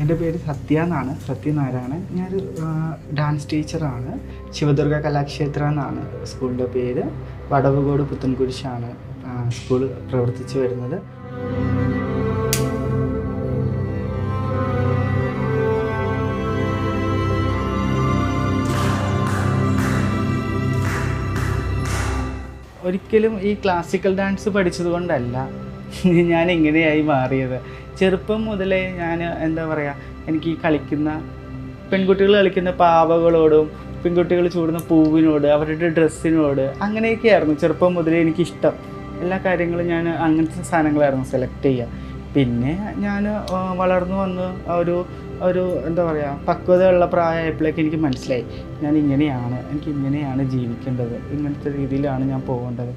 എൻ്റെ പേര് സത്യ എന്നാണ്, സത്യനാരായണൻ. ഞാനൊരു ഡാൻസ് ടീച്ചറാണ്. ശിവദുർഗ കലാക്ഷേത്ര എന്നാണ് സ്കൂളിൻ്റെ പേര്. വടവുകോട് പുത്തൻകുരിശാണ് സ്കൂൾ പ്രവർത്തിച്ചു വരുന്നത്. ഒരിക്കലും ഈ ക്ലാസിക്കൽ ഡാൻസ് പഠിച്ചത് കൊണ്ടല്ല ഞാൻ ഇങ്ങനെയായി മാറിയത്. ചെറുപ്പം മുതലേ ഞാൻ എന്താ പറയുക, എനിക്ക് ഈ കളിക്കുന്ന പെൺകുട്ടികൾ കളിക്കുന്ന പാവകളോടും പെൺകുട്ടികൾ ചൂടുന്ന പൂവിനോട് അവരുടെ ഡ്രസ്സിനോട് അങ്ങനെയൊക്കെയായിരുന്നു ചെറുപ്പം മുതലേ എനിക്കിഷ്ടം. എല്ലാ കാര്യങ്ങളും ഞാൻ അങ്ങനത്തെ സാധനങ്ങളായിരുന്നു സെലക്ട് ചെയ്യുക. പിന്നെ ഞാൻ വളർന്നു വന്ന് ഒരു എന്താ പറയുക പക്വതയുള്ള പ്രായമായപ്പോഴേക്ക് എനിക്ക് മനസ്സിലായി എനിക്ക് ഇങ്ങനെയാണ് ജീവിക്കേണ്ടത്, ഇങ്ങനത്തെ രീതിയിലാണ് ഞാൻ പോകേണ്ടത്.